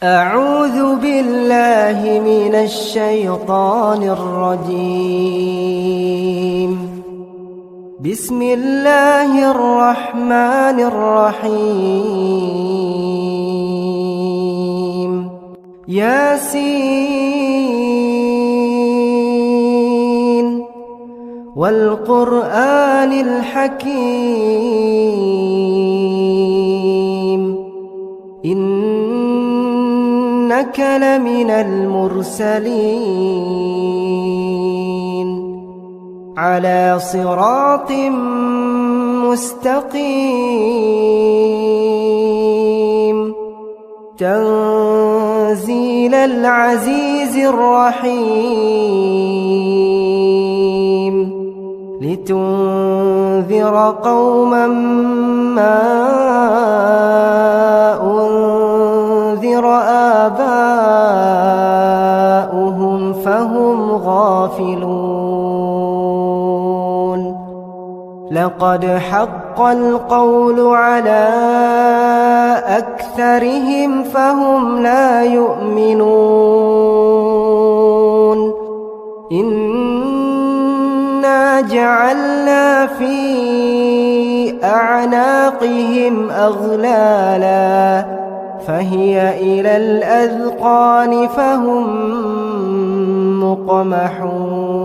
أعوذ بالله من الشيطان الرجيم. بسم الله الرحمن الرحيم. ياسين والقرآن الحكيم إنك لمن المرسلين على صراط مستقيم تنزيل العزيز الرحيم لتنذر قوما ما أنذر آباؤهم فهم غافلون. لقد حق القول على أكثرهم فهم لا يؤمنون. إنا جعلنا في أعناقهم أغلالا فهي إلى الأذقان فهم مقمحون.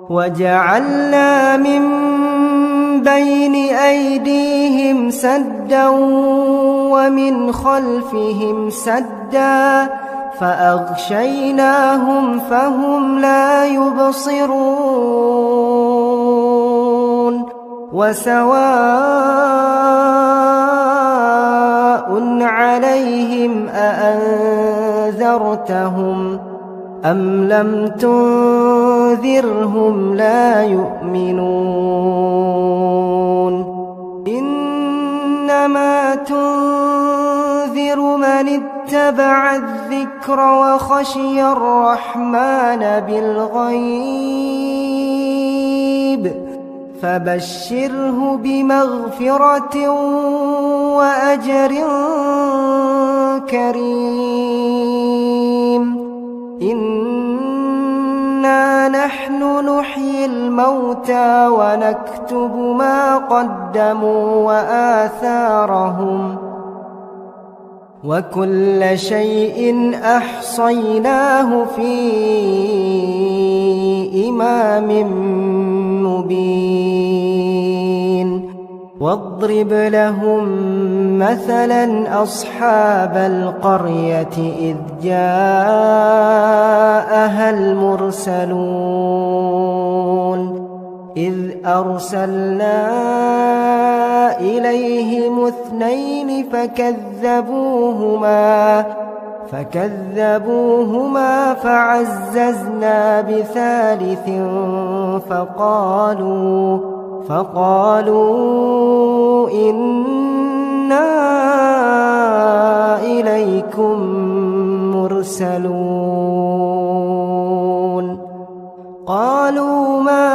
وجعلنا من بين أيديهم سدا ومن خلفهم سدا فأغشيناهم فهم لا يبصرون. وسواء عليهم أأنذرتهم أم لم تنذرهم لا يؤمنون. إنما تنذر من اتبع الذكر وخشي الرحمن بالغيب فبشره بمغفرة وأجر كريم. إنا نحن نحيي الموتى ونكتب ما قدموا وآثارهم وكل شيء أحصيناه في إمام مبين. واضرب لهم مثلا أصحاب القرية إذ جاءها المرسلون إذ أرسلنا إليهم اثنين فكذبوهما فعززنا بثالث فقالوا إنا إليكم مرسلون. قالوا ما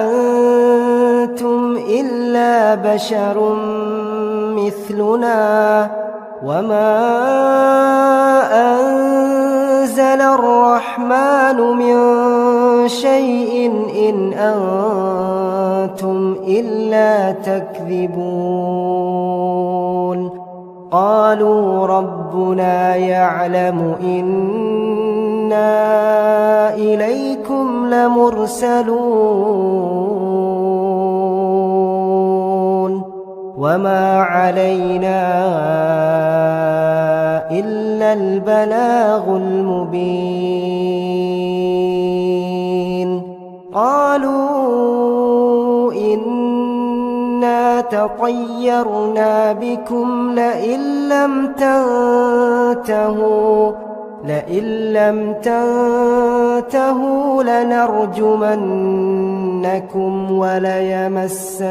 أنتم إلا بشر مثلنا وما أنزل الرحمن من شيء إن أنتم إلا تكذبون. قالوا ربنا يعلم إنا إليكم لمرسلون وما علينا إلا البلاغ المبين. قالوا إنا تطيرنا بكم لئن لم تنتهوا لنرجمنكم وليمسنكم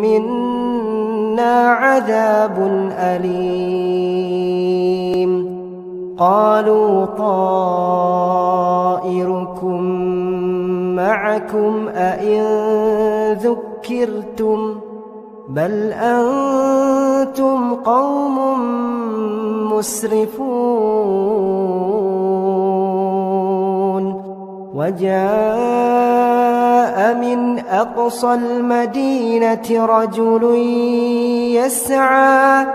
منا عذاب أليم. قالوا طائركم معكم أئن ذكرتم بل أنتم قوم مسرفون وجاء من أقصى المدينة رجل يسعى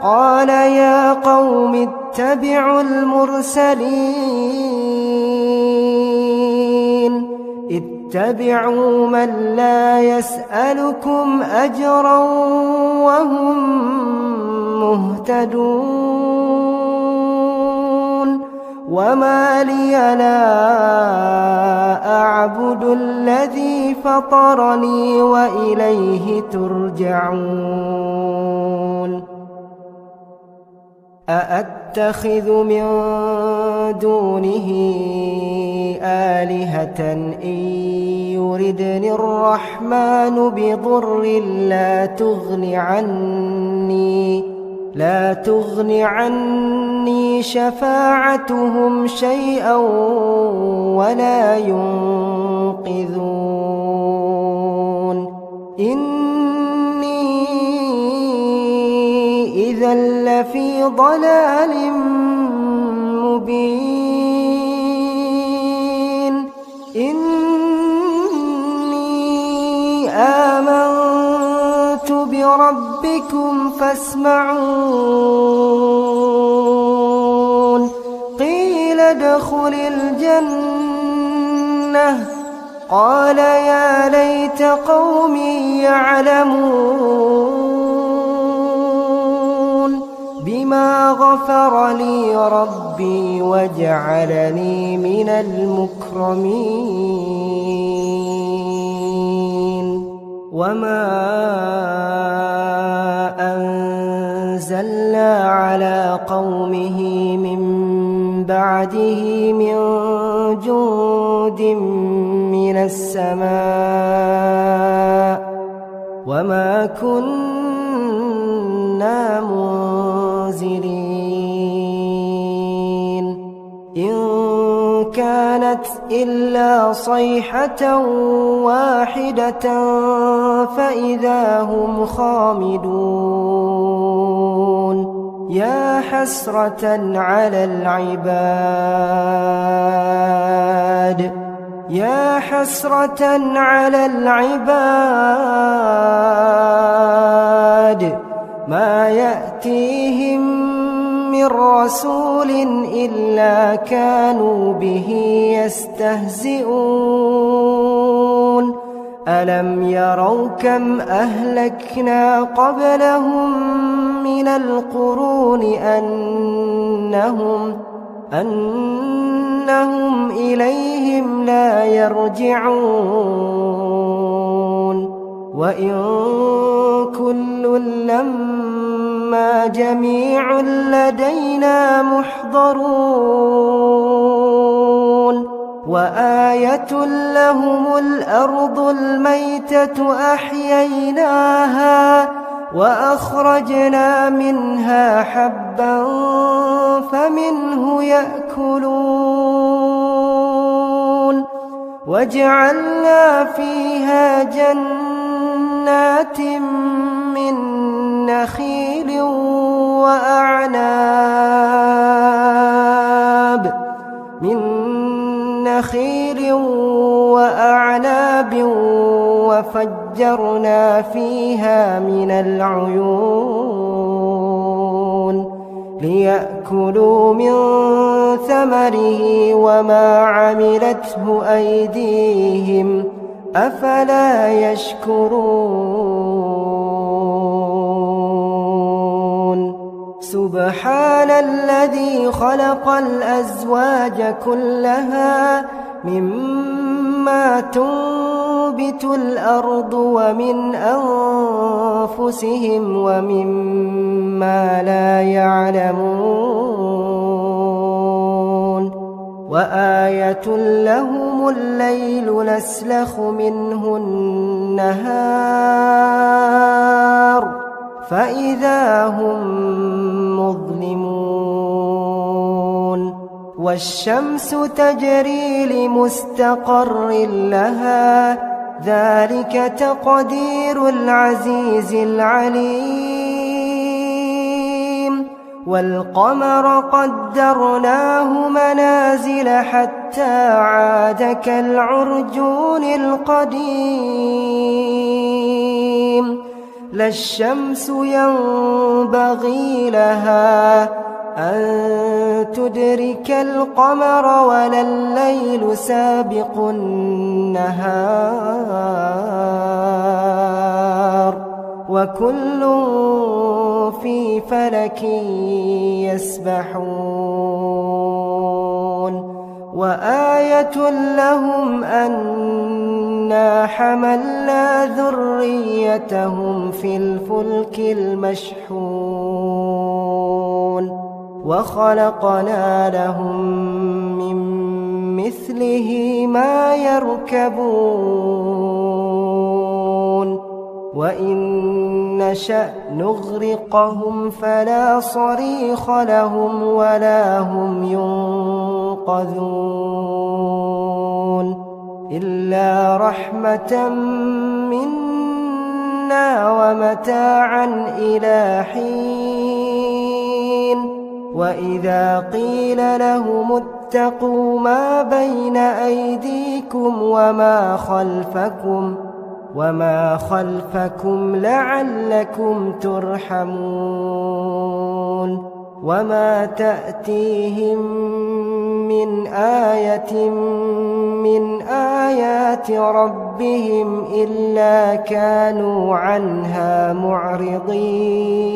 قال يا قوم اتبعوا المرسلين اتبعوا من لا يسألكم أجرا وهم مهتدون وما لي لا أعبد الذي فطرني وإليه ترجعون أأتخذ من دونه آلهة إن يردني الرحمن بضر لا تغن عني شفاعتهم شيئا ولا ينقذون إني إذا لفي ضلال مبين إني آمنت بربكم فاسمعون قيل ادخل الجنة قال يا ليت قومي يعلمون بما غفر لي ربي وجعلني من المكرمين وما أنزلنا على قومه من بعده من جند من السماء وما كنا منزلين إن كانت إلا صيحة واحدة فإذا هم خامدون يا حسرة على العباد ما يأتيهم من رسول إلا كانوا به يستهزئون ألم يروا كم أهلكنا قبلهم من القرون أنهم إليهم لا يرجعون وإن كل لما جميع لدينا محضرون وآية لهم الأرض الميتة أحييناها وأخرجنا منها حبا فمنه يأكلون وجعلنا فيها جنات من نخيل وأعناب وفجرنا فيها من العيون ليأكلوا من ثمره وما عملته أيديهم أفلا يشكرون سبحان الذي خلق الأزواج كلها مما تنبت الأرض ومن أنفسهم ومما لا يعلمون وآية لهم الليل نسلخ منه النهار فإذا هم مظلمون والشمس تجري لمستقر لها ذلك تقدير العزيز العليم والقمر قدرناه منازل حتى عاد كالعرجون القديم لا الشمس ينبغي لها أن تدرك القمر ولا الليل سابق النهار وكل في فلك يسبحون وآية لهم أنا حملنا ذريتهم في الفلك المشحون وخلقنا لهم من مثله ما يركبون وإن نشأ نغرقهم فلا صريخ لهم ولا هم ينقذون إلا رحمة منا ومتاعا إلى حين وإذا قيل لهم اتقوا ما بين أيديكم وما خلفكم لعلكم ترحمون وما تأتيهم من آية من آيات ربهم إلا كانوا عنها معرضين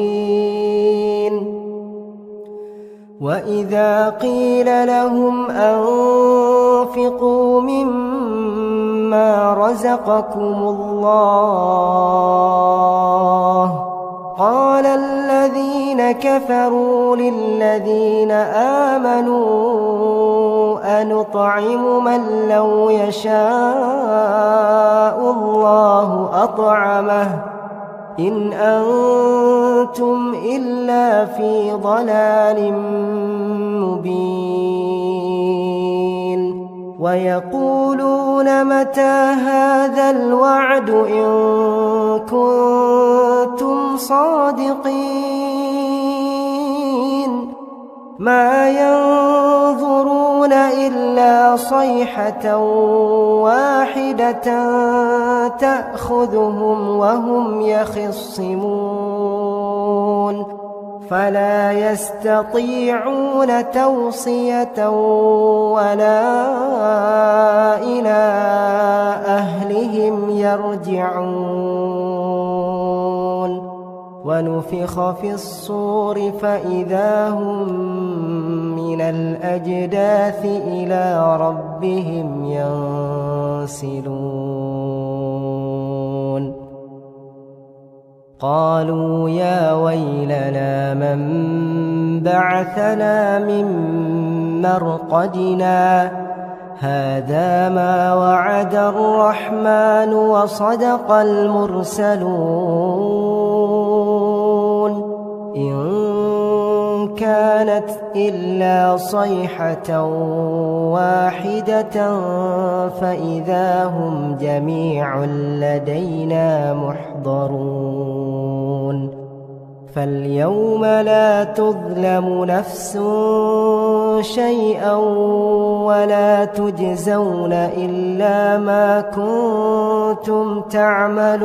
وإذا قيل لهم أنفقوا مما رزقكم الله قال الذين كفروا للذين آمنوا أنطعم من لو يشاء الله أطعمه إن أنتم إلا في ضلال مبين ويقولون متى هذا الوعد إن كنتم صادقين ما ينظرون إلا صيحة واحدة تأخذهم وهم يخصمون فلا يستطيعون توصية ولا إلى أهلهم يرجعون ونفخ في الصور فإذا هم من الأجداث إلى ربهم ينسلون قالوا يا ويلنا من بعثنا من مرقدنا هذا ما وعد الرحمن وصدق المرسلون إن كانت إلا صيحة واحدة فإذا هم جميع لدينا محضرون فاليوم لا تظلم نفس شيئا ولا تجزون إلا ما كنتم تعملون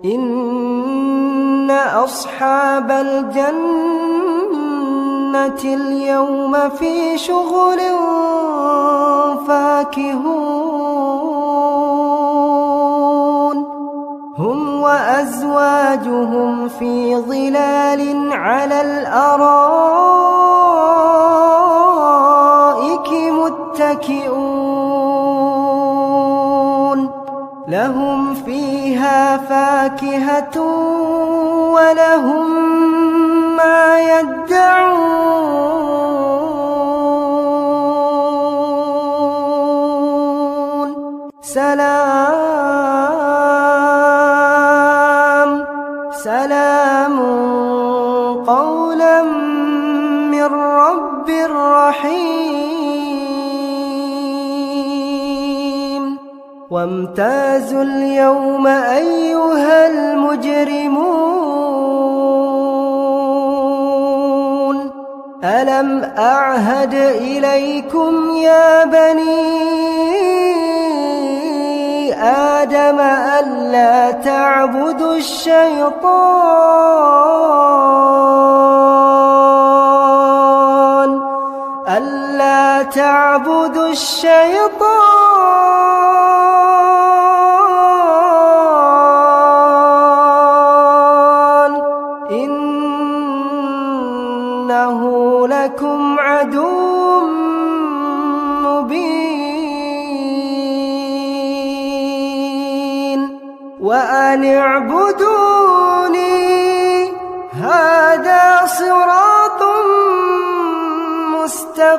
إن أصحاب الجنة اليوم في شغل فاكهون هم وأزواجهم في ظلال على الأرائك متكئون لهم فيها فاكهة ولهم ما يدعون سلام قولا من رب رحيم وامتازوا اليوم أيها المجرمون ألم أعهد إليكم يا بني آدم ألا تعبدوا الشيطان إنه لكم عدو مبين وأن اعبدوني هذا صراط مستقيم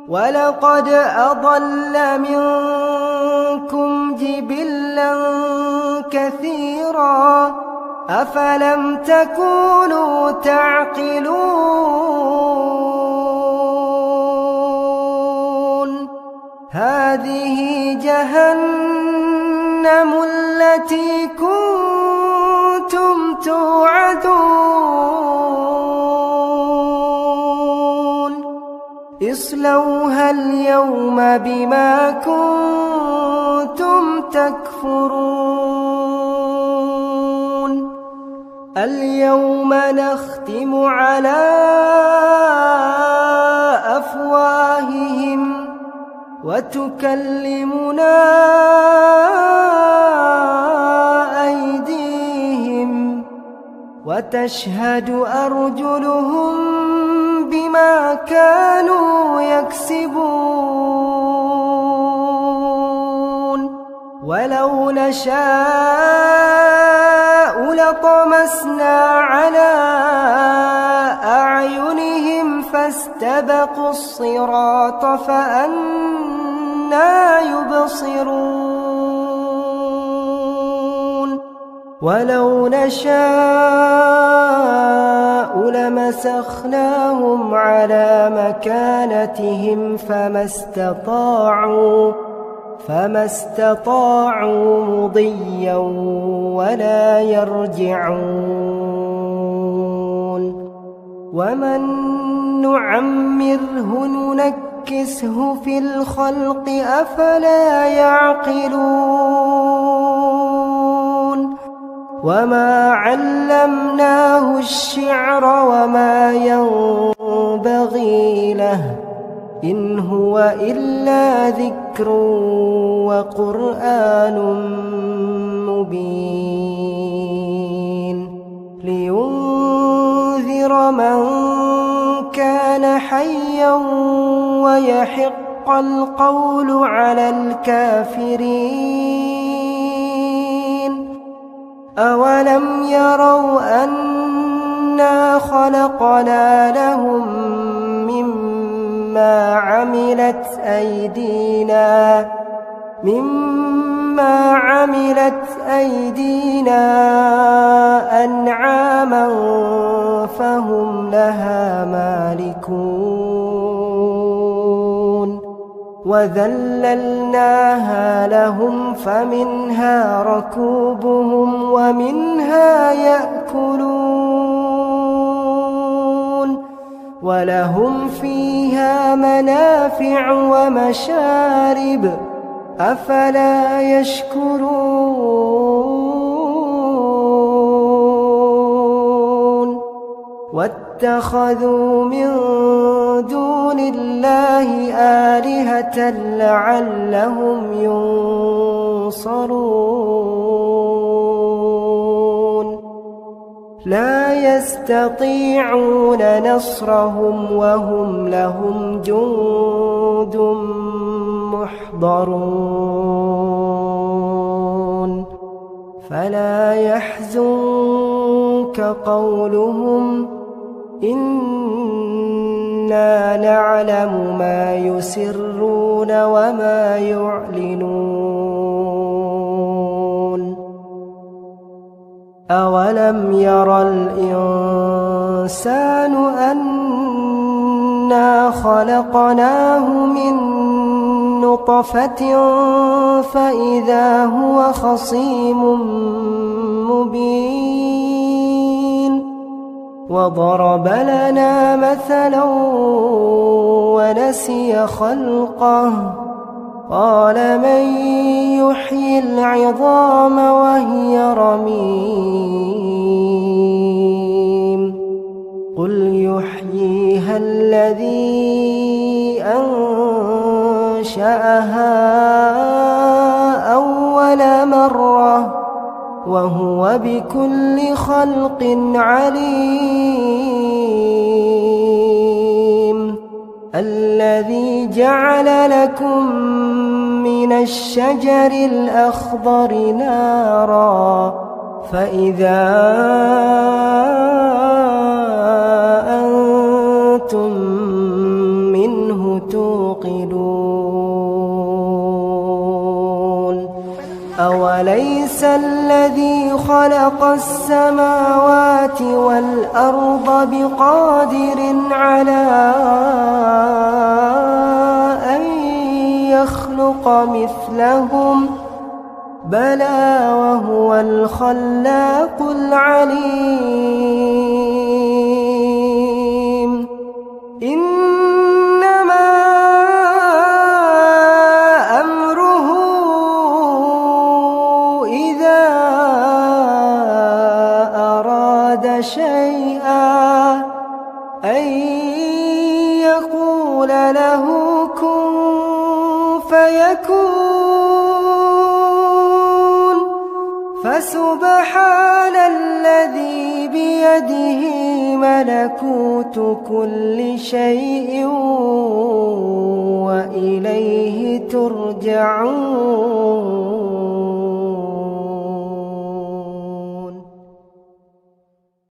ولقد أضل منكم جبلا كثيرا أفلم تكونوا تعقلون هذه جهنم التي كنتم توعدون اصلوها اليوم بما كنتم تكفرون اليوم نختم على أفواههم وتكلمنا أيديهم وتشهد أرجلهم بما كانوا يكسبون ولو نشاء لطمسنا على أعينهم فاستبقوا الصراط فأنى يبصرون ولو نشاء لمسخناهم على مكانتهم فما استطاعوا مضيا ولا يرجعون ومن نعمره ننكسه في الخلق أفلا يعقلون وما علمناه الشعر وما ينبغي له إن هو إلا ذكر وقرآن مبين لينذر من كان حيا ويحق القول على الكافرين أولم يروا أنا خلقنا لهم مما عملت أيدينا أنعاما فهم لها مالكون وذللناها لهم فمنها ركوبهم ومنها يأكلون ولهم فيها منافع ومشارب أفلا يشكرون واتخذوا من دون الله آلهة لعلهم ينصرون لا يستطيعون نصرهم وهم لهم جند محضرون فلا يحزنك قولهم إنا نعلم ما يسرون وما يعلنون أولم ير الإنسان أنا خلقناه من نطفة أمشاج نبتليه فجعلناه سميعا بصيرا أولم ير الإنسان أنا خلقناه من نطفة أمشاج نبتليه فجعلناه سميعا بصيرا أولم ير الإنسان أنا خلقناه من نطفة أمشاج نبتليه فجعلناه سميعا بصيرا إنا خلقناه من نطفة فإذا هو خصيم مبين وضرب لنا مثلا ونسي خلقه قال من يحيي العظام وهي رميم قل يحييها الذي أنشأها أول مرة وهو بكل خلق عليم الذي جعل لكم من الشجر الأخضر نارا فإذا أنتم منه توقدون أوليس الذي خلق السماوات والأرض بقادر على أن يخلق مثلهم بلى وهو الخلاق العليم إنما أمره إذا أراد شيئا أن يقول له كن فيكون فسبحان الذي بيده ملكوت كل شيء وإليه ترجعون